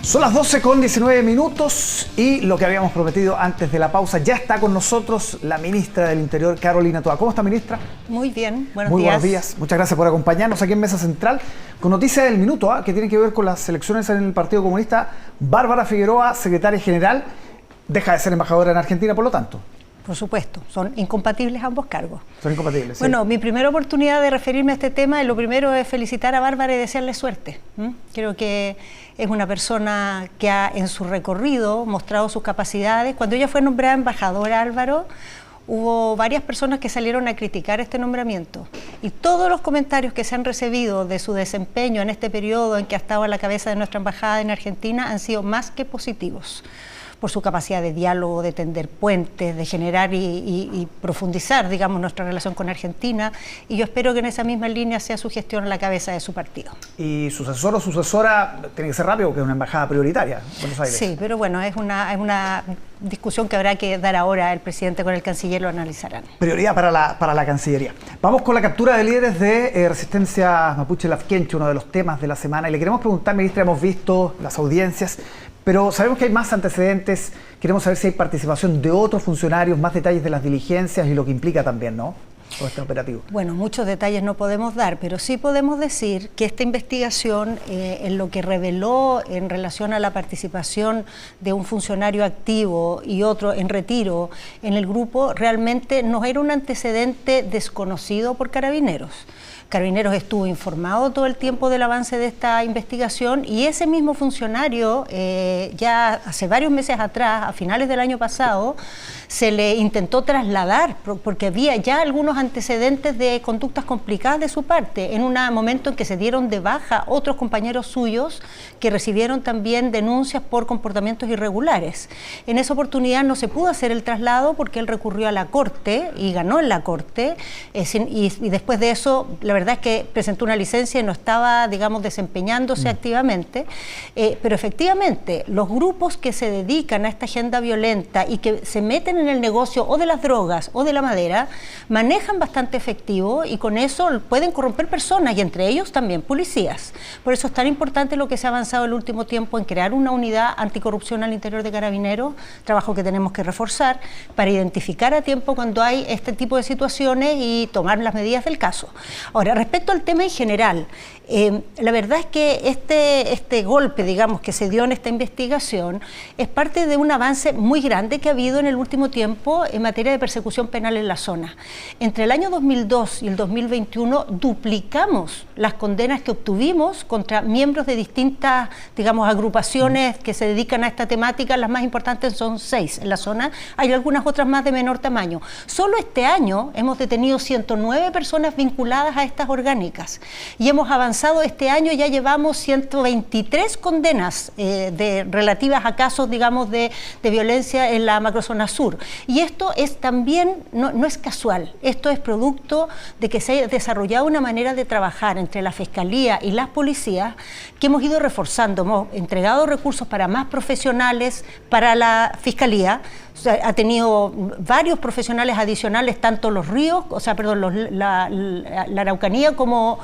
Son las 12:19 y lo que habíamos prometido antes de la pausa, ya está con nosotros la ministra del Interior, Carolina Toa. ¿Cómo está, ministra? Muy bien, buenos días. Muy buenos días. Muchas gracias por acompañarnos aquí en Mesa Central con noticias del minuto, que tiene que ver con las elecciones en el Partido Comunista. Bárbara Figueroa, secretaria general, deja de ser embajadora en Argentina, por lo tanto. Por supuesto, son incompatibles ambos cargos. Son incompatibles, sí. Bueno, mi primera oportunidad de referirme a este tema, y lo primero es felicitar a Bárbara y desearle suerte. Creo que es una persona que ha en su recorrido mostrado sus capacidades. Cuando ella fue nombrada embajadora, Álvaro, hubo varias personas que salieron a criticar este nombramiento. Y todos los comentarios que se han recibido de su desempeño en este periodo en que ha estado a la cabeza de nuestra embajada en Argentina han sido más que positivos, por su capacidad de diálogo, de tender puentes, de generar y profundizar, digamos, nuestra relación con Argentina, y yo espero que en esa misma línea sea su gestión a la cabeza de su partido. Y su sucesor o sucesora tiene que ser rápido, porque es una embajada prioritaria en Buenos Aires. Sí, pero bueno, es una discusión que habrá que dar ahora. El presidente con el canciller lo analizarán. Prioridad para la Cancillería. Vamos con la captura de líderes de Resistencia Mapuche Lafkenche, uno de los temas de la semana, y le queremos preguntar, ministra, hemos visto las audiencias, pero sabemos que hay más antecedentes. Queremos saber si hay participación de otros funcionarios, más detalles de las diligencias y lo que implica también, ¿no?, todo este operativo. Bueno, muchos detalles no podemos dar, pero sí podemos decir que esta investigación, en lo que reveló en relación a la participación de un funcionario activo y otro en retiro en el grupo, realmente no era un antecedente desconocido por Carabineros. Carabineros estuvo informado todo el tiempo del avance de esta investigación, y ese mismo funcionario ya hace varios meses atrás, a finales del año pasado, se le intentó trasladar porque había ya algunos antecedentes de conductas complicadas de su parte, en un momento en que se dieron de baja otros compañeros suyos que recibieron también denuncias por comportamientos irregulares. En esa oportunidad no se pudo hacer el traslado porque él recurrió a la Corte y ganó en la Corte, y después de eso la verdad es que presentó una licencia y no estaba, digamos, desempeñándose activamente, pero efectivamente los grupos que se dedican a esta agenda violenta y que se meten en el negocio o de las drogas o de la madera, manejan bastante efectivo y con eso pueden corromper personas, y entre ellos también policías. Por eso es tan importante lo que se ha avanzado el último tiempo en crear una unidad anticorrupción al interior de Carabineros, trabajo que tenemos que reforzar para identificar a tiempo cuando hay este tipo de situaciones y tomar las medidas del caso. Ahora, respecto al tema en general, la verdad es que este golpe, digamos, que se dio en esta investigación es parte de un avance muy grande que ha habido en el último tiempo en materia de persecución penal en la zona. Entre el año 2002 y el 2021 duplicamos las condenas que obtuvimos contra miembros de distintas, digamos, agrupaciones que se dedican a esta temática. Las más importantes son 6 en la zona, hay algunas otras más de menor tamaño. Solo este año hemos detenido 109 personas vinculadas a estas orgánicas y hemos avanzado este año, ya llevamos 123 condenas relativas a casos, digamos, de violencia en la macrozona sur. Y esto es también, no es casual, esto es producto de que se ha desarrollado una manera de trabajar entre la Fiscalía y las policías que hemos ido reforzando. Hemos entregado recursos para más profesionales para la Fiscalía. O sea, ha tenido varios profesionales adicionales, tanto los ríos, la Araucanía como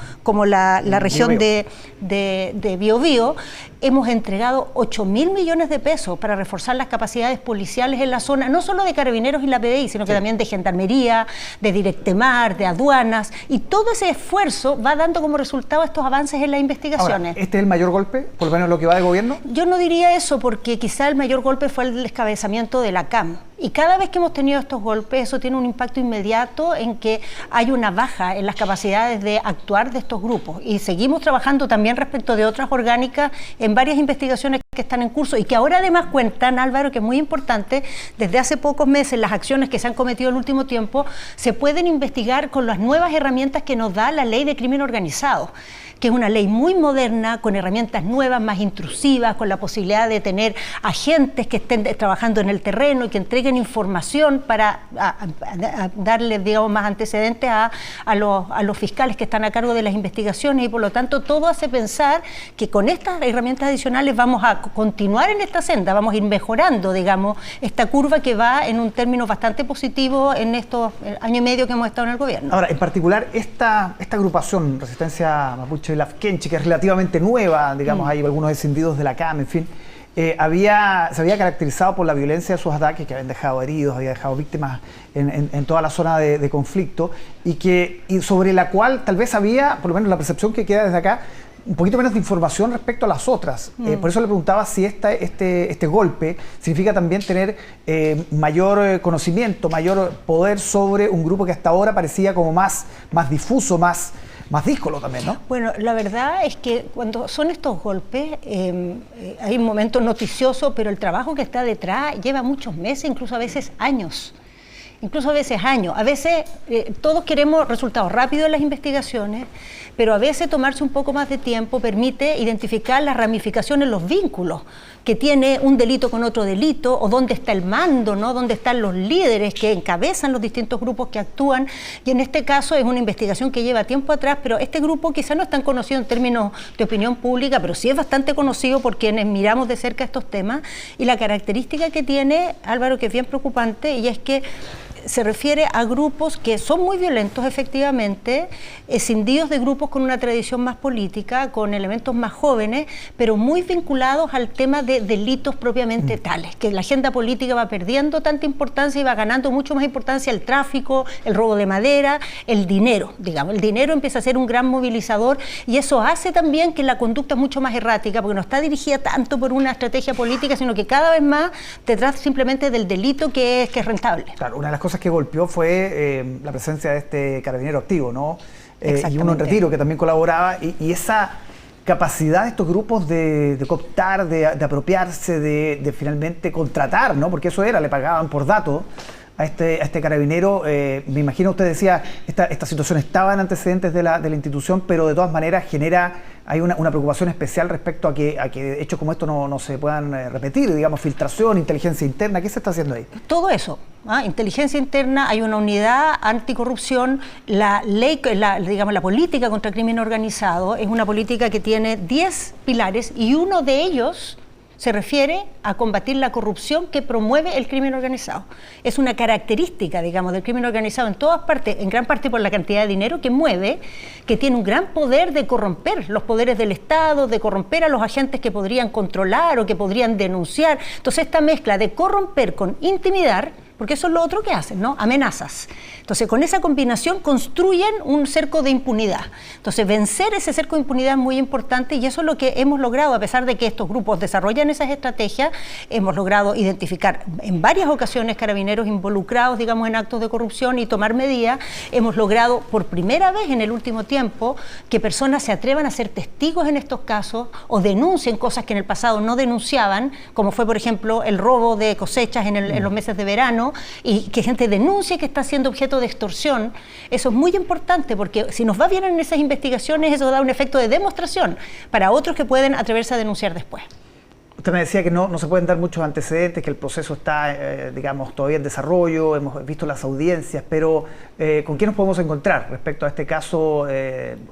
la región de Biobío. Hemos entregado 8.000 millones de pesos para reforzar las capacidades policiales en la zona, no solo de Carabineros y la PDI, sino que también de Gendarmería, de Directemar, de aduanas, y todo ese esfuerzo va dando como resultado estos avances en las investigaciones. Ahora, ¿este es el mayor golpe, por lo menos lo que va de gobierno? Yo no diría eso, porque quizá el mayor golpe fue el descabezamiento de la CAM. Y cada vez que hemos tenido estos golpes, eso tiene un impacto inmediato en que hay una baja en las capacidades de actuar de estos grupos. Y seguimos trabajando también respecto de otras orgánicas en varias investigaciones que están en curso y que ahora además cuentan, Álvaro, que es muy importante, desde hace pocos meses las acciones que se han cometido en el último tiempo se pueden investigar con las nuevas herramientas que nos da la Ley de Crimen Organizado, que es una ley muy moderna, con herramientas nuevas, más intrusivas, con la posibilidad de tener agentes que estén trabajando en el terreno y que entreguen información para darle, digamos, más antecedentes a los fiscales que están a cargo de las investigaciones, y por lo tanto todo hace pensar que con estas herramientas adicionales vamos a continuar en esta senda, vamos a ir mejorando, digamos, esta curva que va en un término bastante positivo en estos año y medio que hemos estado en el gobierno. Ahora, en particular, esta agrupación, Resistencia Mapuche mapuche Lafkenchi, que es relativamente nueva, digamos, hay algunos descendidos de la CAM, en fin, se había caracterizado por la violencia de sus ataques, que habían dejado heridos, había dejado víctimas en toda la zona de conflicto, y sobre la cual tal vez había, por lo menos la percepción que queda desde acá, un poquito menos de información respecto a las otras. Por eso le preguntaba si este golpe significa también tener mayor conocimiento, mayor poder sobre un grupo que hasta ahora parecía como más difuso, más díscolo también, ¿no? Bueno, la verdad es que cuando son estos golpes, hay un momento noticioso, pero el trabajo que está detrás lleva muchos meses, incluso a veces años. A veces todos queremos resultados rápidos en las investigaciones, pero a veces tomarse un poco más de tiempo permite identificar las ramificaciones, los vínculos que tiene un delito con otro delito, o dónde está el mando, ¿no? Dónde están los líderes que encabezan los distintos grupos que actúan, y en este caso es una investigación que lleva tiempo atrás, pero este grupo quizá no es tan conocido en términos de opinión pública, pero sí es bastante conocido por quienes miramos de cerca estos temas, y la característica que tiene, Álvaro, que es bien preocupante, y es que se refiere a grupos que son muy violentos, efectivamente, escindidos de grupos con una tradición más política, con elementos más jóvenes, pero muy vinculados al tema de delitos propiamente tales, que la agenda política va perdiendo tanta importancia y va ganando mucho más importancia el tráfico, el robo de madera, el dinero, digamos. El dinero empieza a ser un gran movilizador, y eso hace también que la conducta es mucho más errática, porque no está dirigida tanto por una estrategia política, sino que cada vez más detrás simplemente del delito que es rentable. Claro, una de las cosas que golpeó fue la presencia de este carabinero activo, ¿no? Y uno en retiro que también colaboraba, y esa capacidad de estos grupos de cooptar, de apropiarse, de finalmente contratar, ¿no? Porque eso era, le pagaban por datos a este carabinero. Me imagino, usted decía, esta situación estaba en antecedentes de la institución, pero de todas maneras hay una preocupación especial respecto a que hechos como estos no se puedan repetir, digamos, filtración, inteligencia interna. ¿Qué se está haciendo ahí? Todo eso, inteligencia interna, hay una unidad anticorrupción, la ley, digamos, la política contra el crimen organizado es una política que tiene 10 pilares, y uno de ellos se refiere a combatir la corrupción que promueve el crimen organizado. Es una característica, digamos, del crimen organizado en todas partes, en gran parte por la cantidad de dinero que mueve, que tiene un gran poder de corromper los poderes del Estado, de corromper a los agentes que podrían controlar o que podrían denunciar. Entonces, esta mezcla de corromper con intimidar, porque eso es lo otro que hacen, ¿no? Amenazas. Entonces, con esa combinación construyen un cerco de impunidad. Entonces, vencer ese cerco de impunidad es muy importante, y eso es lo que hemos logrado, a pesar de que estos grupos desarrollan esas estrategias. Hemos logrado identificar en varias ocasiones carabineros involucrados, digamos, en actos de corrupción y tomar medidas. Hemos logrado, por primera vez en el último tiempo, que personas se atrevan a ser testigos en estos casos o denuncien cosas que en el pasado no denunciaban, como fue, por ejemplo, el robo de cosechas en los meses de verano, y que gente denuncie que está siendo objeto de extorsión. Eso es muy importante, porque si nos va bien en esas investigaciones, eso da un efecto de demostración para otros que pueden atreverse a denunciar después. Usted me decía que no se pueden dar muchos antecedentes, que el proceso está, digamos, todavía en desarrollo, hemos visto las audiencias, pero ¿con quién nos podemos encontrar respecto a este caso,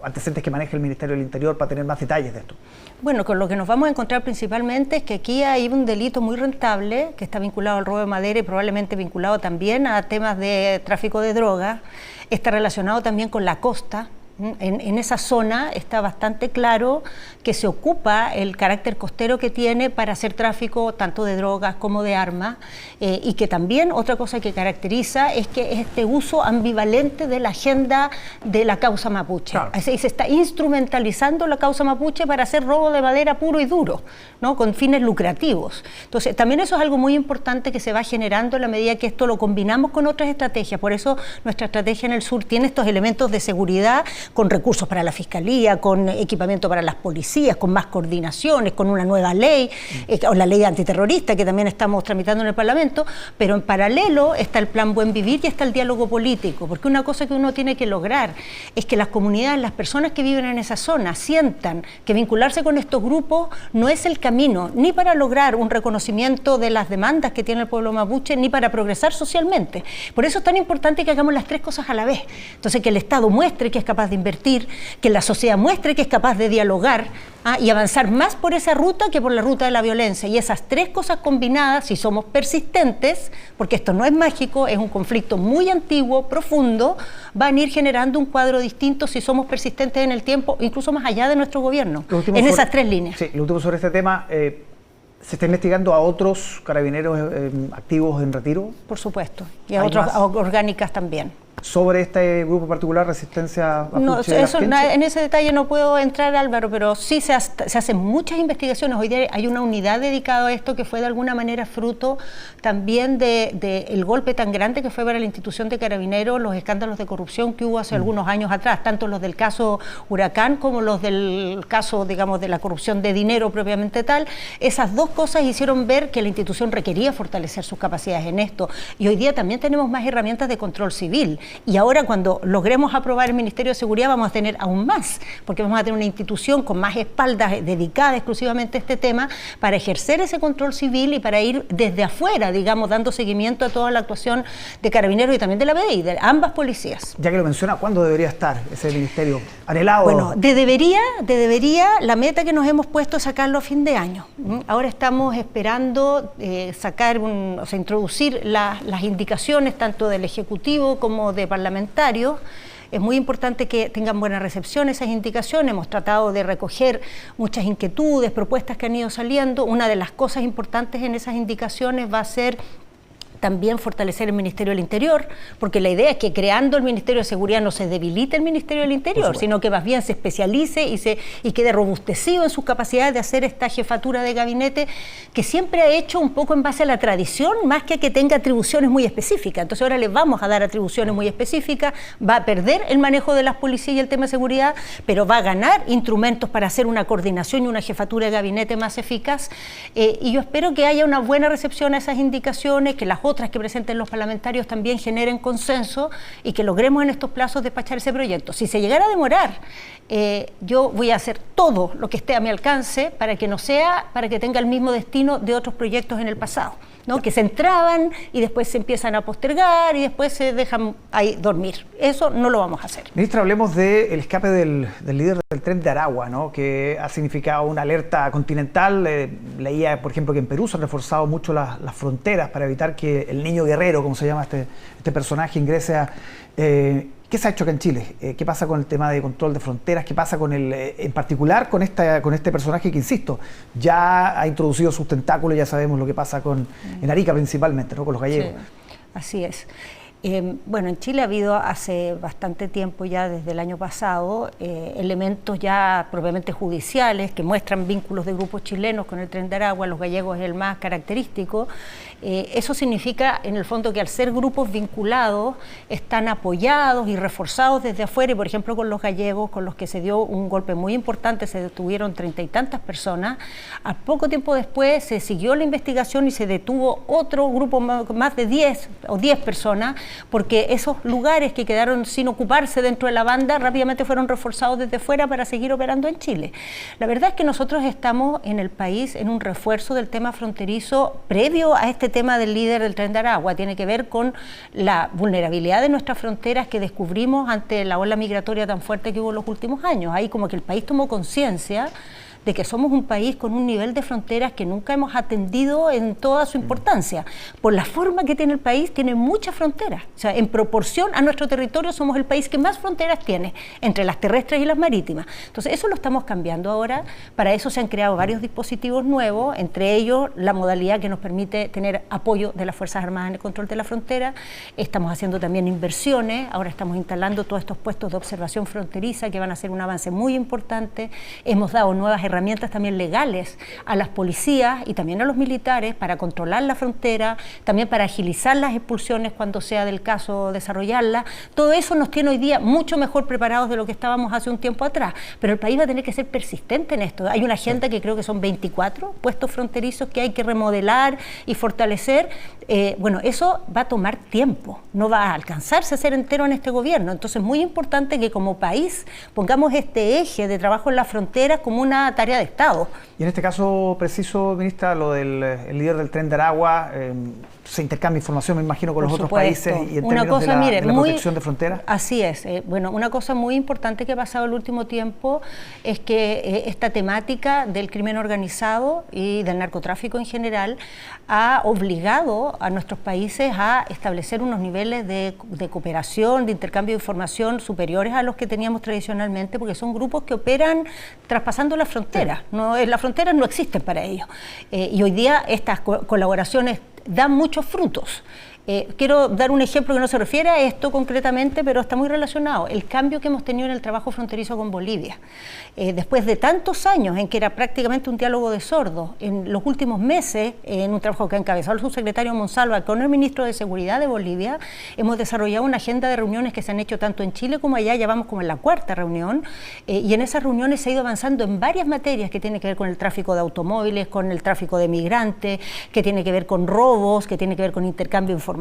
antecedentes que maneja el Ministerio del Interior, para tener más detalles de esto? Bueno, con lo que nos vamos a encontrar principalmente es que aquí hay un delito muy rentable que está vinculado al robo de madera y probablemente vinculado también a temas de tráfico de drogas. Está relacionado también con la costa. En esa zona está bastante claro que se ocupa el carácter costero que tiene para hacer tráfico tanto de drogas como de armas, y que también otra cosa que caracteriza es que es este uso ambivalente de la agenda de la causa mapuche. Claro. Se está instrumentalizando la causa mapuche para hacer robo de madera puro y duro, ¿no? Con fines lucrativos. Entonces, también eso es algo muy importante que se va generando en la medida que esto lo combinamos con otras estrategias. Por eso nuestra estrategia en el sur tiene estos elementos de seguridad, con recursos para la Fiscalía, con equipamiento para las policías, con más coordinaciones, con una nueva ley, o la ley antiterrorista que también estamos tramitando en el Parlamento, pero en paralelo está el Plan Buen Vivir y está el diálogo político, porque una cosa que uno tiene que lograr es que las comunidades, las personas que viven en esa zona sientan que vincularse con estos grupos no es el camino, ni para lograr un reconocimiento de las demandas que tiene el pueblo mapuche, ni para progresar socialmente. Por eso es tan importante que hagamos las tres cosas a la vez. Entonces, que el Estado muestre que es capaz de invertir, que la sociedad muestre que es capaz de dialogar y avanzar más por esa ruta que por la ruta de la violencia. Y esas tres cosas combinadas, si somos persistentes, porque esto no es mágico, es un conflicto muy antiguo, profundo, van a ir generando un cuadro distinto si somos persistentes en el tiempo, incluso más allá de nuestro gobierno, en esas tres líneas. Sí, lo último sobre este tema, ¿se está investigando a otros carabineros activos en retiro? Por supuesto, y a otras orgánicas también. ¿Sobre este grupo particular, Resistencia Mapuche? No, eso, en ese detalle no puedo entrar, Álvaro, pero sí se hacen muchas investigaciones. Hoy día hay una unidad dedicada a esto que fue de alguna manera fruto también del golpe tan grande que fue para la institución de Carabineros, los escándalos de corrupción que hubo hace algunos años atrás, tanto los del caso Huracán como los del caso, digamos, de la corrupción de dinero propiamente tal. Esas dos cosas hicieron ver que la institución requería fortalecer sus capacidades en esto. Y hoy día también tenemos más herramientas de control civil. Y ahora cuando logremos aprobar el Ministerio de Seguridad vamos a tener aún más, porque vamos a tener una institución con más espaldas dedicada exclusivamente a este tema para ejercer ese control civil y para ir desde afuera, digamos, dando seguimiento a toda la actuación de Carabineros y también de la PDI, de ambas policías. Ya que lo menciona, ¿cuándo debería estar ese ministerio anhelado? Bueno, de debería, la meta que nos hemos puesto es sacarlo a fin de año. Ahora estamos esperando introducir las indicaciones tanto del Ejecutivo como de parlamentarios. Es muy importante que tengan buena recepción esas indicaciones. Hemos tratado de recoger muchas inquietudes, propuestas que han ido saliendo. Una de las cosas importantes en esas indicaciones va a ser también fortalecer el Ministerio del Interior, porque la idea es que creando el Ministerio de Seguridad no se debilite el Ministerio del Interior, sino que más bien se especialice y quede robustecido en sus capacidades de hacer esta jefatura de gabinete que siempre ha hecho un poco en base a la tradición, más que tenga atribuciones muy específicas. Entonces ahora le vamos a dar atribuciones muy específicas, va a perder el manejo de las policías y el tema de seguridad, pero va a ganar instrumentos para hacer una coordinación y una jefatura de gabinete más eficaz. Y yo espero que haya una buena recepción a esas indicaciones, que las otras que presenten los parlamentarios también generen consenso y que logremos en estos plazos despachar ese proyecto. Si se llegara a demorar, yo voy a hacer todo lo que esté a mi alcance para que tenga el mismo destino de otros proyectos en el pasado, ¿no? Que se entraban y después se empiezan a postergar y después se dejan ahí dormir. Eso no lo vamos a hacer. Ministra, hablemos del escape del líder del Tren de Aragua, ¿no? Que ha significado una alerta continental. Leía, por ejemplo, que en Perú se han reforzado mucho las fronteras para evitar que el niño guerrero, como se llama este personaje, ingrese a... ¿Qué se ha hecho acá en Chile? ¿Qué pasa con el tema de control de fronteras? ¿Qué pasa en particular con este personaje que, insisto, ya ha introducido sus tentáculos? Ya sabemos lo que pasa en Arica principalmente, ¿no? Con los gallegos. Sí, así es. Bueno, en Chile ha habido hace bastante tiempo ya, desde el año pasado, elementos ya propiamente judiciales que muestran vínculos de grupos chilenos con el Tren de Aragua. Los gallegos es el más característico. Eso significa, en el fondo, que al ser grupos vinculados, están apoyados y reforzados desde afuera, y por ejemplo con los gallegos, con los que se dio un golpe muy importante, se detuvieron 30 y tantas personas. A poco tiempo después se siguió la investigación y se detuvo otro grupo, más de 10 personas, porque esos lugares que quedaron sin ocuparse dentro de la banda rápidamente fueron reforzados desde fuera para seguir operando en Chile. La verdad es que nosotros estamos en el país en un refuerzo del tema fronterizo previo a este tema del líder del Tren de Aragua. Tiene que ver con la vulnerabilidad de nuestras fronteras que descubrimos ante la ola migratoria tan fuerte que hubo en los últimos años. Ahí como que el país tomó conciencia de que somos un país con un nivel de fronteras que nunca hemos atendido en toda su importancia. Por la forma que tiene el país, tiene muchas fronteras. O sea, en proporción a nuestro territorio somos el país que más fronteras tiene, entre las terrestres y las marítimas. Entonces, eso lo estamos cambiando ahora. Para eso se han creado varios dispositivos nuevos, entre ellos la modalidad que nos permite tener apoyo de las Fuerzas Armadas en el control de la frontera. Estamos haciendo también inversiones. Ahora estamos instalando todos estos puestos de observación fronteriza que van a ser un avance muy importante. Hemos dado nuevas herramientas también legales a las policías y también a los militares para controlar la frontera, también para agilizar las expulsiones cuando sea del caso desarrollarlas. Todo eso nos tiene hoy día mucho mejor preparados de lo que estábamos hace un tiempo atrás, pero el país va a tener que ser persistente en esto. Hay una agenda que creo que son 24 puestos fronterizos que hay que remodelar y fortalecer. Bueno, eso va a tomar tiempo, no va a alcanzarse a ser entero en este gobierno. Entonces es muy importante que como país pongamos este eje de trabajo en las fronteras como una tarea de Estado. Y en este caso preciso, ministra, lo del el líder del Tren de Aragua, se intercambia información, me imagino, con los otros países y en términos de la protección de fronteras. Así es. Bueno, una cosa muy importante que ha pasado el último tiempo es que esta temática del crimen organizado y del narcotráfico en general ha obligado a nuestros países a establecer unos niveles de cooperación, de intercambio de información superiores a los que teníamos tradicionalmente, porque son grupos que operan traspasando las fronteras. Las fronteras no existen para ellos. Y hoy día estas colaboraciones dan muchos frutos. Quiero dar un ejemplo que no se refiere a esto concretamente, pero está muy relacionado. El cambio que hemos tenido en el trabajo fronterizo con Bolivia. Después de tantos años en que era prácticamente un diálogo de sordos, en los últimos meses, en un trabajo que ha encabezado el subsecretario Monsalva con el ministro de Seguridad de Bolivia, hemos desarrollado una agenda de reuniones que se han hecho tanto en Chile como allá, ya vamos como en la 4ª reunión, y en esas reuniones se ha ido avanzando en varias materias que tienen que ver con el tráfico de automóviles, con el tráfico de migrantes, que tiene que ver con robos, que tiene que ver con intercambio de información,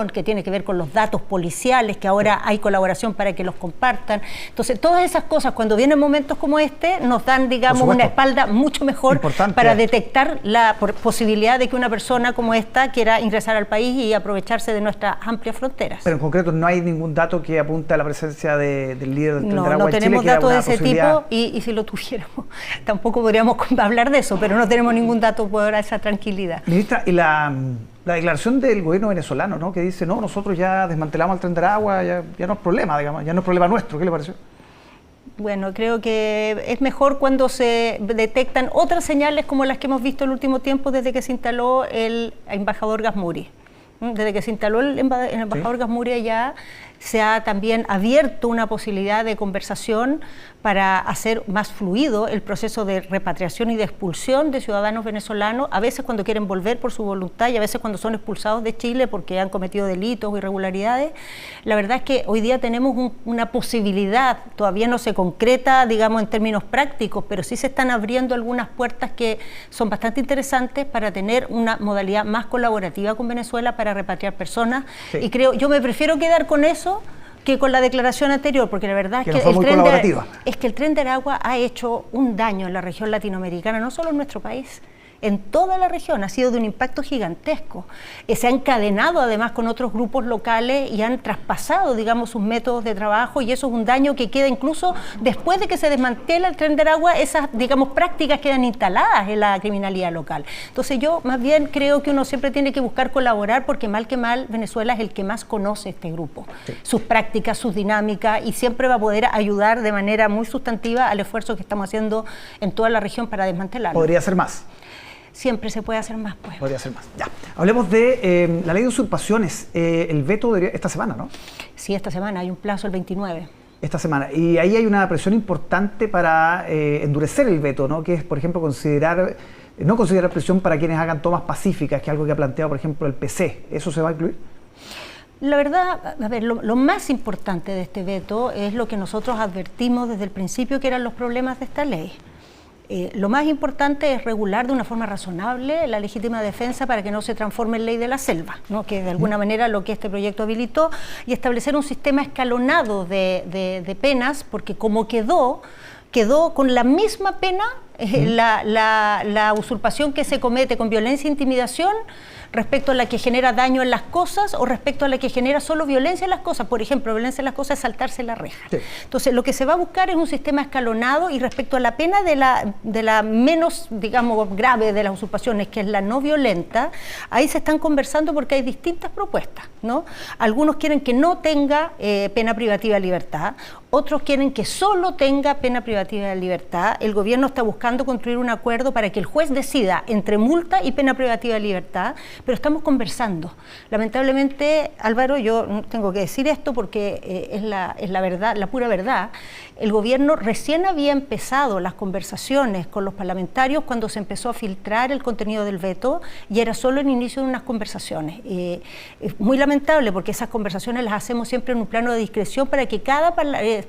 que tiene que ver con los datos policiales, que ahora hay colaboración para que los compartan. Entonces, todas esas cosas, cuando vienen momentos como este, nos dan, digamos, una espalda mucho mejor para detectar la posibilidad de que una persona como esta quiera ingresar al país y aprovecharse de nuestras amplias fronteras. Pero en concreto no hay ningún dato que apunte a la presencia del líder del Tren de Aragua en Chile. No tenemos datos de ese tipo y si lo tuviéramos, tampoco podríamos hablar de eso, pero no tenemos ningún dato que dar esa tranquilidad. Ministra, y la declaración del gobierno venezolano, ¿no?, que dice, no, nosotros ya desmantelamos el Tren de Aragua, ya no es problema, digamos, ya no es problema nuestro. ¿Qué le pareció? Bueno, creo que es mejor cuando se detectan otras señales como las que hemos visto el último tiempo desde que se instaló el embajador Gasmuri. Desde que se instaló el embajador Gasmuri allá, se ha también abierto una posibilidad de conversación para hacer más fluido el proceso de repatriación y de expulsión de ciudadanos venezolanos, a veces cuando quieren volver por su voluntad y a veces cuando son expulsados de Chile porque han cometido delitos o irregularidades. La verdad es que hoy día tenemos una posibilidad, todavía no se concreta, digamos, en términos prácticos, pero sí se están abriendo algunas puertas que son bastante interesantes para tener una modalidad más colaborativa con Venezuela para repatriar personas. Sí. Y creo, yo me prefiero quedar con eso que con la declaración anterior, porque la verdad es que el Tren de Aragua ha hecho un daño en la región latinoamericana, no solo en nuestro país, en toda la región, ha sido de un impacto gigantesco. Se ha encadenado además con otros grupos locales y han traspasado, digamos, sus métodos de trabajo, y eso es un daño que queda incluso después de que se desmantela el Tren de Aragua, esas, digamos, prácticas quedan instaladas en la criminalidad local. Entonces yo más bien creo que uno siempre tiene que buscar colaborar, porque mal que mal Venezuela es el que más conoce este grupo, sí, sus prácticas, sus dinámicas, y siempre va a poder ayudar de manera muy sustantiva al esfuerzo que estamos haciendo en toda la región para desmantelarlo. ¿Podría ser más? Siempre se puede hacer más, pues. Podría ser más. Ya. Hablemos de la ley de usurpaciones. El veto esta semana, ¿no? Sí, esta semana. Hay un plazo el 29. Esta semana. Y ahí hay una presión importante para endurecer el veto, ¿no? Que es, por ejemplo, no considerar presión para quienes hagan tomas pacíficas, que es algo que ha planteado, por ejemplo, el PC. ¿Eso se va a incluir? La verdad, a ver, lo más importante de este veto es lo que nosotros advertimos desde el principio que eran los problemas de esta ley. Lo más importante es regular de una forma razonable la legítima defensa para que no se transforme en ley de la selva, ¿no?, que de alguna manera lo que este proyecto habilitó, y establecer un sistema escalonado de penas, porque como quedó con la misma pena la usurpación que se comete con violencia e intimidación respecto a la que genera daño en las cosas o respecto a la que genera solo violencia en las cosas. Por ejemplo, violencia en las cosas es saltarse la reja. Sí. Entonces, lo que se va a buscar es un sistema escalonado, y respecto a la pena de la menos, digamos, grave de las usurpaciones, que es la no violenta, ahí se están conversando porque hay distintas propuestas, ¿no? Algunos quieren que no tenga pena privativa de libertad, otros quieren que solo tenga pena privativa de libertad. El gobierno está buscando construir un acuerdo para que el juez decida entre multa y pena privativa de libertad, pero estamos conversando. Lamentablemente, Álvaro, yo tengo que decir esto porque es la verdad, la pura verdad. El gobierno recién había empezado las conversaciones con los parlamentarios cuando se empezó a filtrar el contenido del veto, y era solo el inicio de unas conversaciones. Es muy lamentable porque esas conversaciones las hacemos siempre en un plano de discreción para que cada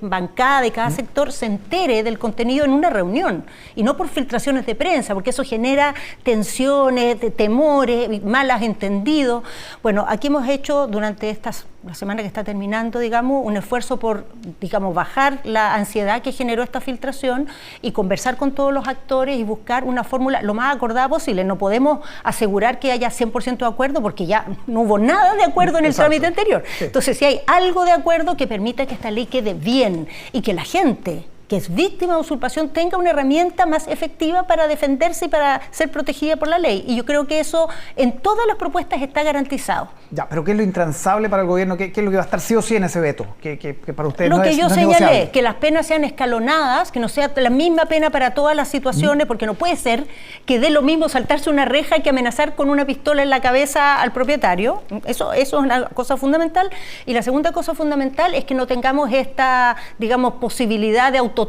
bancada y cada sector se entere del contenido en una reunión y no no por filtraciones de prensa, porque eso genera tensiones, temores, malos entendidos. Bueno, aquí hemos hecho durante la semana que está terminando, digamos, un esfuerzo por, digamos, bajar la ansiedad que generó esta filtración y conversar con todos los actores y buscar una fórmula lo más acordada posible. No podemos asegurar que haya 100% de acuerdo porque ya no hubo nada de acuerdo en el trámite anterior. Sí. Entonces, si hay algo de acuerdo que permita que esta ley quede bien y que la gente que es víctima de usurpación tenga una herramienta más efectiva para defenderse y para ser protegida por la ley. Y yo creo que eso en todas las propuestas está garantizado. Ya, pero ¿qué es lo intransable para el gobierno? ¿Qué es lo que va a estar sí o sí en ese veto? Que para ustedes lo no que es yo no señalé, negociable. que las penas sean escalonadas, que no sea la misma pena para todas las situaciones, porque no puede ser que dé lo mismo saltarse una reja que amenazar con una pistola en la cabeza al propietario. Eso es una cosa fundamental. Y la segunda cosa fundamental es que no tengamos esta, digamos, posibilidad de autotutela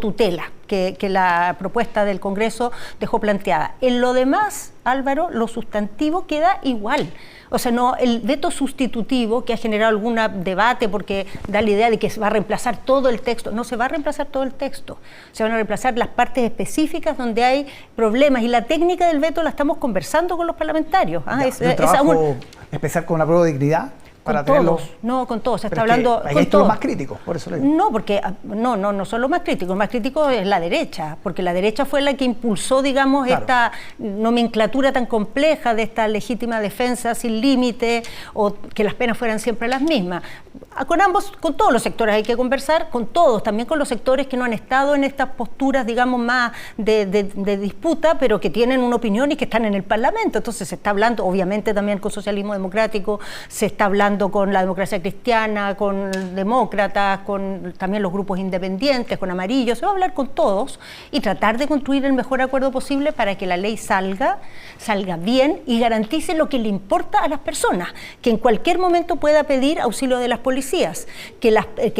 que la propuesta del Congreso dejó planteada. En lo demás, Álvaro, lo sustantivo queda igual. O sea, no, el veto sustitutivo, que ha generado algún debate porque da la idea de que se va a reemplazar todo el texto, no se va a reemplazar todo el texto, se van a reemplazar las partes específicas donde hay problemas, y la técnica del veto la estamos conversando con los parlamentarios. ¿Un trabajo especial con la prueba de dignidad? Para todos, no, con todos, se está hablando con todos. Los más críticos, por eso le digo. No, porque no son los más críticos es la derecha, porque la derecha fue la que impulsó, digamos, claro, esta nomenclatura tan compleja de esta legítima defensa sin límite, o que las penas fueran siempre las mismas. Con ambos, con todos los sectores hay que conversar, con todos, también con los sectores que no han estado en estas posturas, digamos, más de disputa, pero que tienen una opinión y que están en el Parlamento. Entonces se está hablando, obviamente, también con socialismo democrático, se está hablando con la democracia cristiana, con demócratas, con también los grupos independientes, con amarillos. Se va a hablar con todos y tratar de construir el mejor acuerdo posible para que la ley salga bien y garantice lo que le importa a las personas, que en cualquier momento pueda pedir auxilio de las policías, que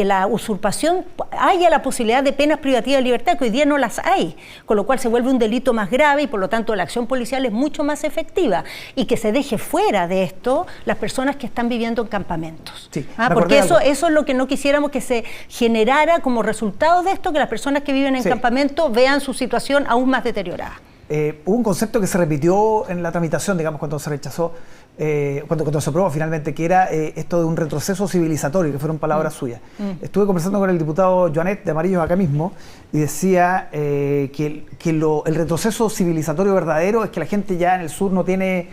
la usurpación haya la posibilidad de penas privativas de libertad, que hoy día no las hay, con lo cual se vuelve un delito más grave y por lo tanto la acción policial es mucho más efectiva, y que se deje fuera de esto las personas que están viviendo en campamentos. Sí, porque eso es lo que no quisiéramos que se generara como resultado de esto, que las personas que viven en campamento vean su situación aún más deteriorada. Hubo un concepto que se repitió en la tramitación, digamos, cuando se rechazó, cuando se aprobó finalmente, que era esto de un retroceso civilizatorio, que fueron palabras suyas. Estuve conversando con el diputado Joanet de Amarillos acá mismo y decía que el retroceso civilizatorio verdadero es que la gente ya en el sur no tiene,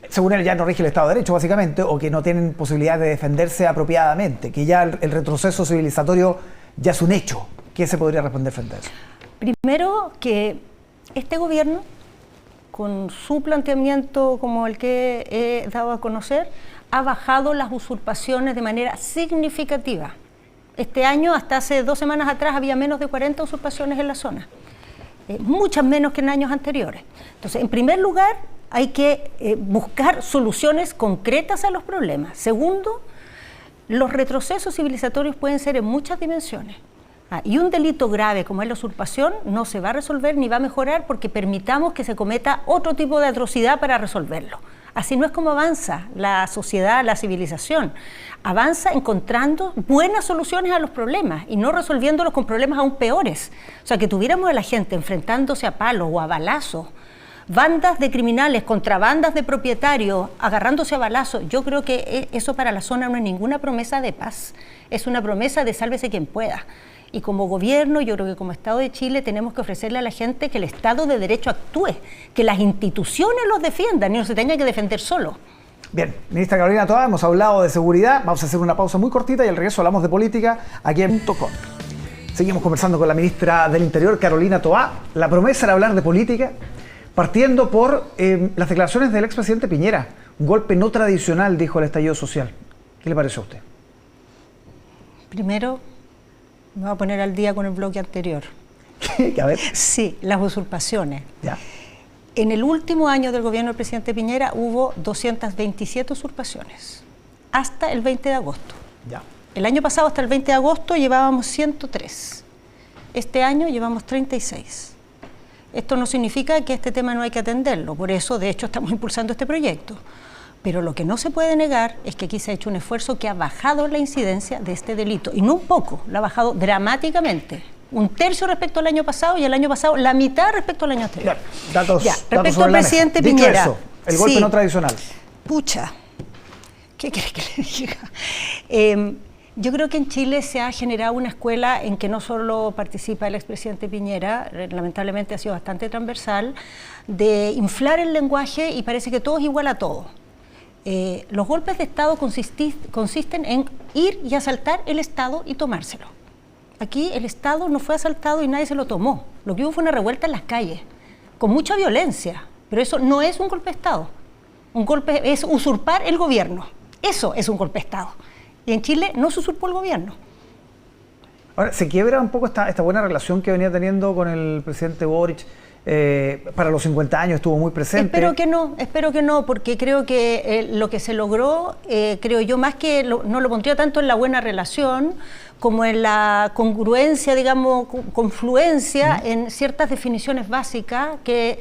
según él, ya no rige el Estado de Derecho, básicamente, o que no tienen posibilidad de defenderse apropiadamente, que ya el retroceso civilizatorio ya es un hecho. ¿Qué se podría responder frente a eso? Primero, que este gobierno, con su planteamiento como el que he dado a conocer, ha bajado las usurpaciones de manera significativa. Este año, hasta hace 2 semanas atrás, había menos de 40 usurpaciones en la zona, muchas menos que en años anteriores. Entonces, en primer lugar, hay que buscar soluciones concretas a los problemas. Segundo, los retrocesos civilizatorios pueden ser en muchas dimensiones. Y un delito grave como es la usurpación no se va a resolver ni va a mejorar porque permitamos que se cometa otro tipo de atrocidad para resolverlo. Así no es como avanza la sociedad, la civilización. Avanza encontrando buenas soluciones a los problemas y no resolviéndolos con problemas aún peores. O sea, que tuviéramos a la gente enfrentándose a palos o a balazos, bandas de criminales contra bandas de propietarios agarrándose a balazos, yo creo que eso para la zona no es ninguna promesa de paz, es una promesa de sálvese quien pueda. Y como gobierno, yo creo que como Estado de Chile tenemos que ofrecerle a la gente que el Estado de Derecho actúe, que las instituciones los defiendan y no se tengan que defender solo. Bien, ministra Carolina Toá, hemos hablado de seguridad, vamos a hacer una pausa muy cortita y al regreso hablamos de política aquí en .com. Seguimos conversando con la ministra del Interior, Carolina Toá. La promesa era hablar de política, partiendo por las declaraciones del expresidente Piñera. Un golpe no tradicional, dijo el estallido social. ¿Qué le pareció a usted? Primero, me voy a poner al día con el bloque anterior. A ver. Sí, las usurpaciones. Ya. En el último año del gobierno del presidente Piñera hubo 227 usurpaciones, hasta el 20 de agosto. Ya. El año pasado, hasta el 20 de agosto, llevábamos 103. Este año llevamos 36. Esto no significa que este tema no hay que atenderlo, por eso, de hecho, estamos impulsando este proyecto. Pero lo que no se puede negar es que aquí se ha hecho un esfuerzo que ha bajado la incidencia de este delito, y no un poco, la ha bajado dramáticamente. un tercio respecto al año pasado y el año pasado la mitad respecto al año anterior. Datos respecto al presidente Dicho Piñera. eso, el golpe no tradicional. Pucha, ¿qué quieres que le diga? Yo creo que en Chile se ha generado una escuela en que no solo participa el expresidente Piñera, lamentablemente ha sido bastante transversal, de inflar el lenguaje y parece que todo es igual a todo. Los golpes de Estado consisten en ir y asaltar el Estado y tomárselo. Aquí el Estado no fue asaltado y nadie se lo tomó. Lo que hubo fue una revuelta en las calles, con mucha violencia, pero eso no es un golpe de Estado. Un golpe es usurpar el gobierno. Eso es un golpe de Estado. Y en Chile no se usurpó el gobierno. Ahora, ¿se quiebra un poco esta buena relación que venía teniendo con el presidente Boric? Para los 50 años estuvo muy presente. Espero que no, porque creo que lo que se logró, creo yo, más que no lo pondría tanto en la buena relación, como en la congruencia, digamos, confluencia en ciertas definiciones básicas que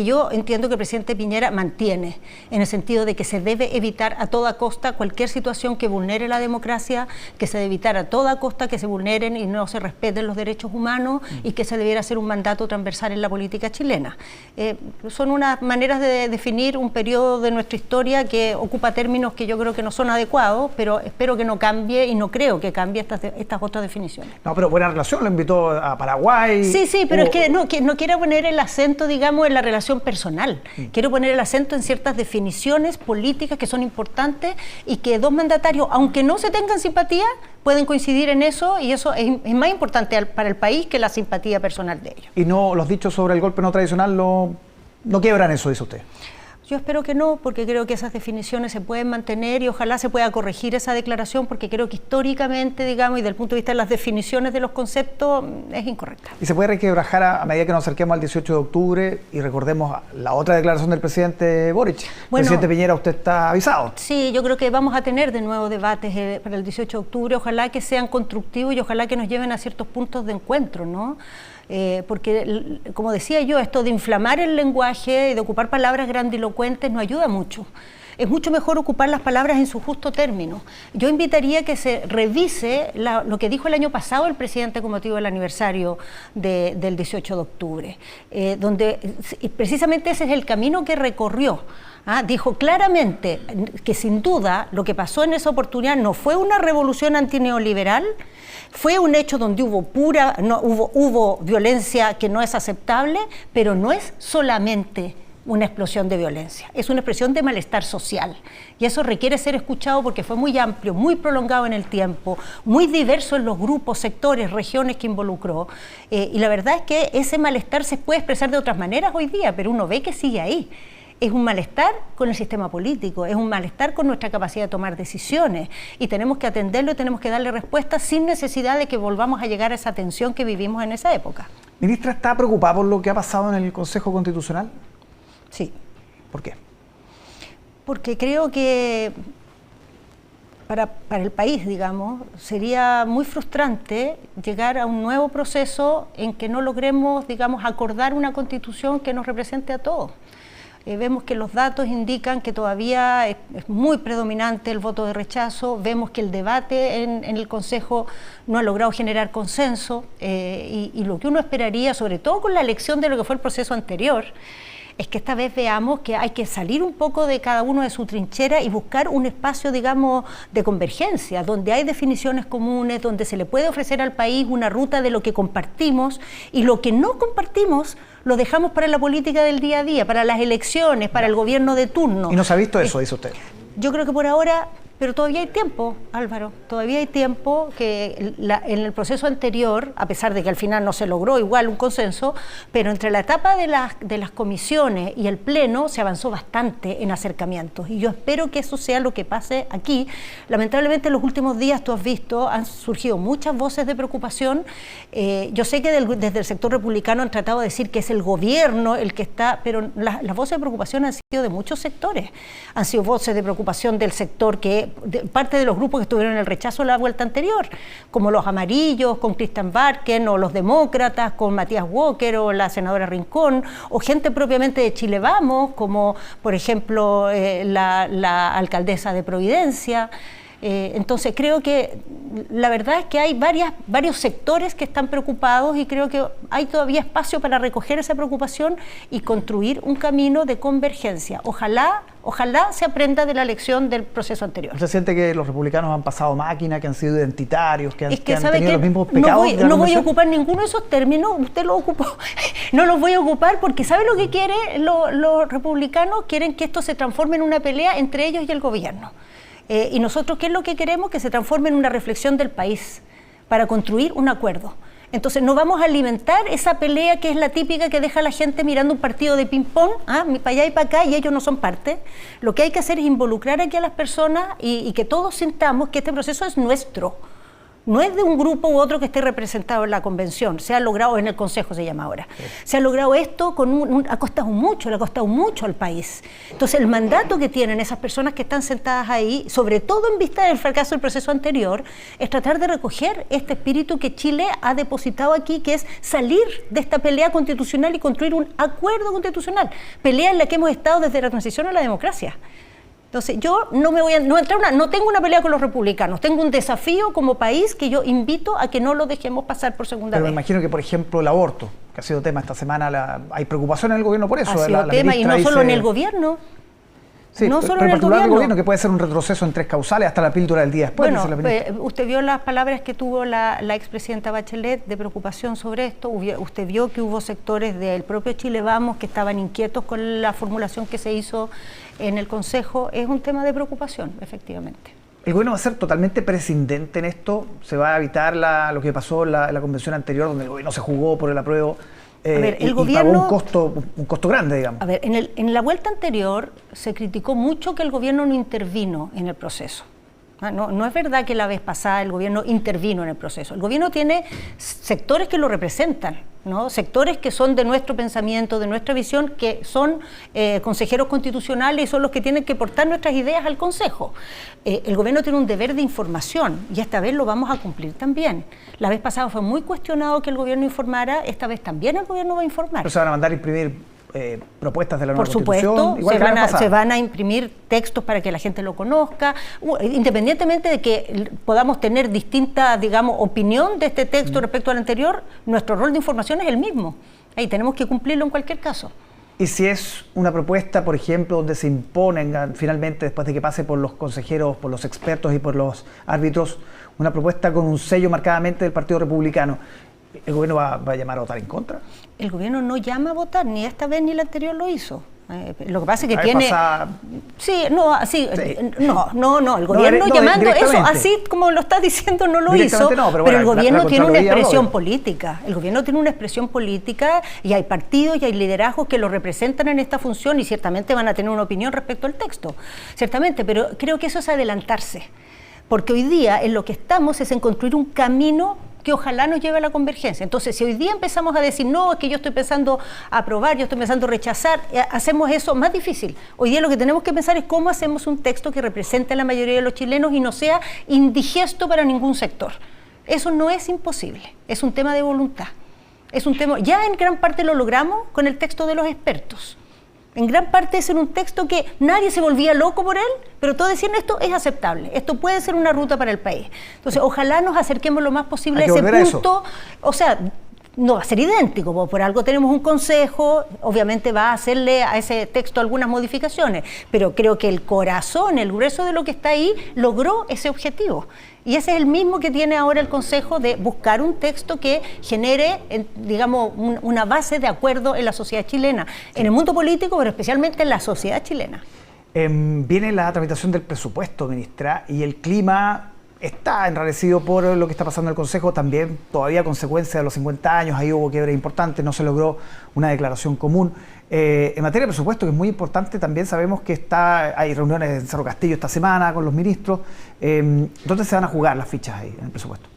yo entiendo que el presidente Piñera mantiene, en el sentido de que se debe evitar a toda costa cualquier situación que vulnere la democracia, que se debe evitar a toda costa que se vulneren y no se respeten los derechos humanos y que se debiera hacer un mandato transversal en la política chilena. Son unas maneras de definir un periodo de nuestra historia que ocupa términos que yo creo que no son adecuados, pero espero que no cambie y no creo que cambie estas otras definiciones. No, pero buena relación, lo invitó a Paraguay. Sí, pero es que no quiero poner el acento, digamos, en la relación personal. Quiero poner el acento en ciertas definiciones políticas que son importantes y que dos mandatarios, aunque no se tengan simpatía, pueden coincidir en eso y eso es más importante para el país que la simpatía personal de ellos. ¿Y no los dichos sobre el golpe no tradicional no quiebran eso, dice usted? Yo espero que no, porque creo que esas definiciones se pueden mantener y ojalá se pueda corregir esa declaración, porque creo que históricamente, digamos, y desde el punto de vista de las definiciones de los conceptos, es incorrecta. ¿Y se puede requebrajar a medida que nos acerquemos al 18 de octubre y recordemos la otra declaración del presidente Boric? Bueno, presidente Piñera, usted está avisado. Sí, yo creo que vamos a tener de nuevo debates para el 18 de octubre, ojalá que sean constructivos y ojalá que nos lleven a ciertos puntos de encuentro, ¿no? Porque, como decía yo, esto de inflamar el lenguaje y de ocupar palabras grandilocuentes no ayuda mucho. Es mucho mejor ocupar las palabras en su justo término. Yo invitaría a que se revise lo que dijo el año pasado el presidente con motivo del aniversario del 18 de octubre, donde precisamente ese es el camino que recorrió. Dijo claramente que sin duda lo que pasó en esa oportunidad no fue una revolución antineoliberal, fue un hecho donde hubo violencia que no es aceptable, pero no es solamente una explosión de violencia, es una expresión de malestar social y eso requiere ser escuchado porque fue muy amplio, muy prolongado en el tiempo, muy diverso en los grupos, sectores, regiones que involucró y la verdad es que ese malestar se puede expresar de otras maneras hoy día, pero uno ve que sigue ahí. Es un malestar con el sistema político, es un malestar con nuestra capacidad de tomar decisiones y tenemos que atenderlo y tenemos que darle respuesta sin necesidad de que volvamos a llegar a esa tensión que vivimos en esa época. Ministra, ¿está preocupada por lo que ha pasado en el Consejo Constitucional? Sí. ¿Por qué? Porque creo que para el país, digamos, sería muy frustrante llegar a un nuevo proceso en que no logremos, digamos, acordar una constitución que nos represente a todos. Vemos que los datos indican que todavía es muy predominante el voto de rechazo, vemos que el debate en el Consejo no ha logrado generar consenso y lo que uno esperaría, sobre todo con la elección de lo que fue el proceso anterior, es que esta vez veamos que hay que salir un poco de cada uno de su trinchera y buscar un espacio, digamos, de convergencia, donde hay definiciones comunes, donde se le puede ofrecer al país una ruta de lo que compartimos y lo que no compartimos lo dejamos para la política del día a día, para las elecciones, para el gobierno de turno. ¿Y no se ha visto eso, dice usted? Yo creo que por ahora... Pero todavía hay tiempo, Álvaro, todavía hay tiempo que en el proceso anterior, a pesar de que al final no se logró igual un consenso, pero entre la etapa de las comisiones y el pleno se avanzó bastante en acercamientos y yo espero que eso sea lo que pase aquí. Lamentablemente en los últimos días, tú has visto, han surgido muchas voces de preocupación. Yo sé que desde el sector republicano han tratado de decir que es el gobierno el que está, pero las voces de preocupación han sido de muchos sectores. Han sido voces de preocupación del sector parte de los grupos que estuvieron en el rechazo la vuelta anterior, como los amarillos con Christian Barken, o los demócratas con Matías Walker o la senadora Rincón, o gente propiamente de Chile Vamos, como por ejemplo la alcaldesa de Providencia. Entonces creo que la verdad es que hay varios sectores que están preocupados y creo que hay todavía espacio para recoger esa preocupación y construir un camino de convergencia. Ojalá se aprenda de la lección del proceso anterior. ¿Usted siente que los republicanos han pasado máquina, que han sido identitarios, que han ¿sabe tenido qué? los mismos pecados? No voy a ocupar ninguno de esos términos, usted lo ocupó. No los voy a ocupar porque ¿sabe lo que quieren los republicanos? Quieren que esto se transforme en una pelea entre ellos y el gobierno. Y nosotros, ¿qué es lo que queremos? Que se transforme en una reflexión del país para construir un acuerdo. Entonces no vamos a alimentar esa pelea que es la típica que deja a la gente mirando un partido de ping-pong, para allá y para acá, y ellos no son parte. Lo que hay que hacer es involucrar aquí a las personas y que todos sintamos que este proceso es nuestro. No es de un grupo u otro que esté representado en la convención, se ha logrado, en el Consejo se llama ahora, se ha logrado esto ha costado mucho, le ha costado mucho al país. Entonces el mandato que tienen esas personas que están sentadas ahí, sobre todo en vista del fracaso del proceso anterior, es tratar de recoger este espíritu que Chile ha depositado aquí, que es salir de esta pelea constitucional y construir un acuerdo constitucional, pelea en la que hemos estado desde la transición a la democracia. Entonces, yo no tengo una pelea con los republicanos, tengo un desafío como país que yo invito a que no lo dejemos pasar por segunda vez. Pero me imagino que, por ejemplo, el aborto, que ha sido tema esta semana, hay preocupación en el gobierno por eso. Ha sido tema, y no solo en el gobierno. Sí, no solo pero en el gobierno, que puede ser un retroceso en 3 causales hasta la píldora del día después. Bueno, usted vio las palabras que tuvo la expresidenta Bachelet de preocupación sobre esto, usted vio que hubo sectores del propio Chile Vamos que estaban inquietos con la formulación que se hizo en el Consejo. Es un tema de preocupación, efectivamente. ¿El gobierno va a ser totalmente prescindente en esto? ¿Se va a evitar lo que pasó en la convención anterior, donde el gobierno se jugó por el apruebo? El gobierno pagó un costo grande, digamos. A ver, en la vuelta anterior se criticó mucho que el gobierno no intervino en el proceso. No es verdad que la vez pasada el gobierno intervino en el proceso. El gobierno tiene sectores que lo representan, ¿no? Sectores que son de nuestro pensamiento, de nuestra visión, que son consejeros constitucionales y son los que tienen que portar nuestras ideas al Consejo. El gobierno tiene un deber de información y esta vez lo vamos a cumplir también. La vez pasada fue muy cuestionado que el gobierno informara, esta vez también el gobierno va a informar. ¿Pero se van a mandar a imprimir propuestas de la nueva Constitución? Por supuesto, se van a imprimir textos para que la gente lo conozca, independientemente de que podamos tener distinta, digamos, opinión de este texto respecto al anterior, nuestro rol de información es el mismo. Ahí tenemos que cumplirlo en cualquier caso. Y si es una propuesta, por ejemplo, donde se imponen finalmente, después de que pase por los consejeros, por los expertos y por los árbitros, una propuesta con un sello marcadamente del Partido Republicano, ¿el gobierno va a llamar a votar en contra? El gobierno no llama a votar, ni esta vez ni la anterior lo hizo. Lo que pasa es que tiene... No, el gobierno llamando eso, así como lo estás diciendo, no lo hizo, pero el gobierno tiene una expresión política. El gobierno tiene una expresión política y hay partidos y hay liderazgos que lo representan en esta función y ciertamente van a tener una opinión respecto al texto. Ciertamente, pero creo que eso es adelantarse. Porque hoy día en lo que estamos es en construir un camino que ojalá nos lleve a la convergencia. Entonces, si hoy día empezamos a decir, no, es que yo estoy pensando aprobar, yo estoy pensando rechazar, hacemos eso más difícil. Hoy día lo que tenemos que pensar es cómo hacemos un texto que represente a la mayoría de los chilenos y no sea indigesto para ningún sector. Eso no es imposible, es un tema de voluntad. Es un tema, ya en gran parte lo logramos con el texto de los expertos. En gran parte ese era un texto que nadie se volvía loco por él, pero todos decían esto es aceptable, esto puede ser una ruta para el país. Entonces, ojalá nos acerquemos lo más posible a ese punto. O sea, no va a ser idéntico, por algo tenemos un consejo, obviamente va a hacerle a ese texto algunas modificaciones, pero creo que el corazón, el grueso de lo que está ahí, logró ese objetivo. Y ese es el mismo que tiene ahora el Consejo de buscar un texto que genere, digamos, una base de acuerdo en la sociedad chilena, en el mundo político, pero especialmente en la sociedad chilena. Viene la tramitación del presupuesto, ministra, y el clima está enrarecido por lo que está pasando en el Consejo, también todavía a consecuencia de los 50 años, ahí hubo quiebres importantes, no se logró una declaración común. En materia de presupuesto, que es muy importante, también sabemos que hay reuniones en Cerro Castillo esta semana con los ministros. ¿Dónde se van a jugar las fichas ahí en el presupuesto?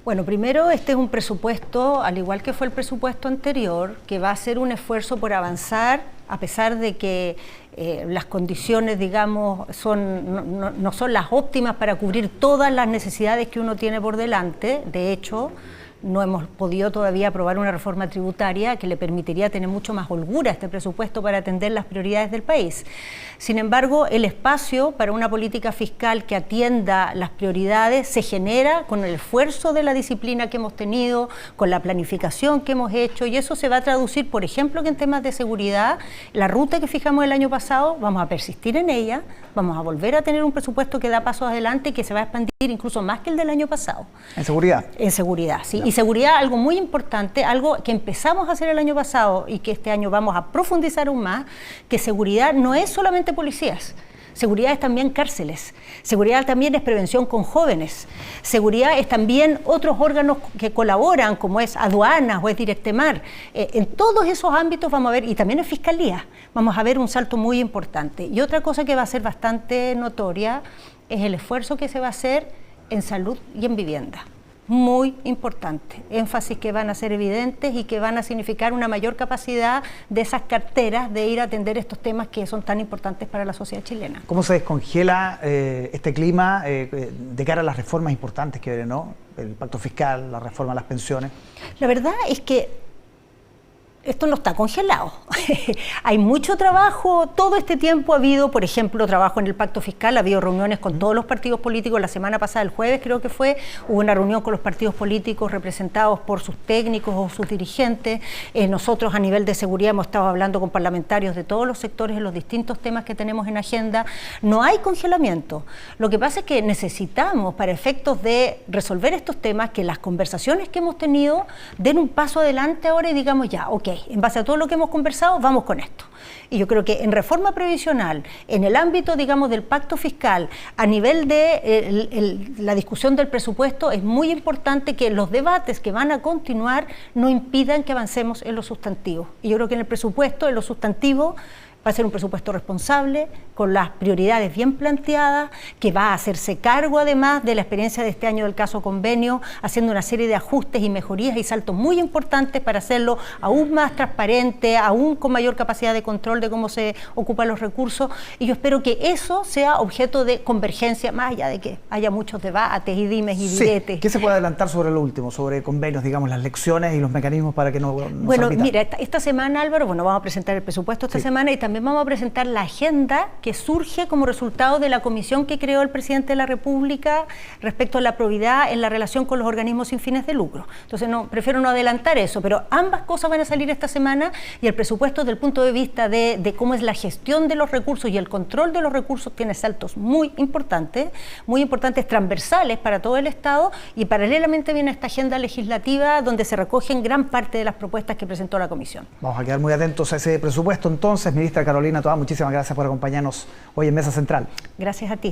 Bueno, primero este es un presupuesto, al igual que fue el presupuesto anterior, que va a ser un esfuerzo por avanzar, a pesar de que las condiciones, digamos, no son las óptimas para cubrir todas las necesidades que uno tiene por delante. De hecho, no hemos podido todavía aprobar una reforma tributaria que le permitiría tener mucho más holgura a este presupuesto para atender las prioridades del país. Sin embargo, el espacio para una política fiscal que atienda las prioridades se genera con el esfuerzo de la disciplina que hemos tenido, con la planificación que hemos hecho, y eso se va a traducir, por ejemplo, que en temas de seguridad, la ruta que fijamos el año pasado, vamos a persistir en ella, vamos a volver a tener un presupuesto que da pasos adelante y que se va a expandir incluso más que el del año pasado. ¿En seguridad? En seguridad, sí. Claro. Y seguridad, algo muy importante, algo que empezamos a hacer el año pasado y que este año vamos a profundizar aún más, que seguridad no es solamente policías. Seguridad es también cárceles, seguridad también es prevención con jóvenes, seguridad es también otros órganos que colaboran, como es aduanas o es Directemar. En todos esos ámbitos vamos a ver, y también en fiscalía, vamos a ver un salto muy importante. Y otra cosa que va a ser bastante notoria es el esfuerzo que se va a hacer en salud y en vivienda. Muy importante, énfasis que van a ser evidentes y que van a significar una mayor capacidad de esas carteras de ir a atender estos temas que son tan importantes para la sociedad chilena. ¿Cómo se descongela este clima de cara a las reformas importantes que vienen, ¿no? El pacto fiscal, la reforma a las pensiones? La verdad es que esto no está congelado. Hay mucho trabajo, todo este tiempo ha habido, por ejemplo, trabajo en el pacto fiscal, ha habido reuniones con todos los partidos políticos. La semana pasada, el jueves creo que fue, hubo una reunión con los partidos políticos representados por sus técnicos o sus dirigentes. Nosotros a nivel de seguridad hemos estado hablando con parlamentarios de todos los sectores en los distintos temas que tenemos en agenda. No hay congelamiento. Lo que pasa es que necesitamos, para efectos de resolver estos temas, que las conversaciones que hemos tenido den un paso adelante ahora y digamos ya, ok, en base a todo lo que hemos conversado, vamos con esto. Y yo creo que en reforma previsional, en el ámbito, digamos, del pacto fiscal, a nivel de la discusión del presupuesto, es muy importante que los debates que van a continuar no impidan que avancemos en lo sustantivo. Y yo creo que en el presupuesto, en lo sustantivo, va a ser un presupuesto responsable, con las prioridades bien planteadas, que va a hacerse cargo además de la experiencia de este año del caso convenio, haciendo una serie de ajustes y mejorías y saltos muy importantes para hacerlo aún más transparente, aún con mayor capacidad de control de cómo se ocupan los recursos. Y yo espero que eso sea objeto de convergencia, más allá de que haya muchos debates y dimes y diretes. Sí. ¿Qué se puede adelantar sobre lo último, sobre convenios, digamos, las lecciones y los mecanismos para que no Bueno, mira, esta semana, Álvaro, vamos a presentar el presupuesto esta semana y también vamos a presentar la agenda que surge como resultado de la comisión que creó el presidente de la República respecto a la probidad en la relación con los organismos sin fines de lucro. Entonces, prefiero no adelantar eso, pero ambas cosas van a salir esta semana y el presupuesto desde el punto de vista de cómo es la gestión de los recursos y el control de los recursos tiene saltos muy importantes, transversales para todo el Estado, y paralelamente viene esta agenda legislativa donde se recogen gran parte de las propuestas que presentó la comisión. Vamos a quedar muy atentos a ese presupuesto entonces. Ministra Carolina Toá, muchísimas gracias por acompañarnos hoy en Mesa Central. Gracias a ti.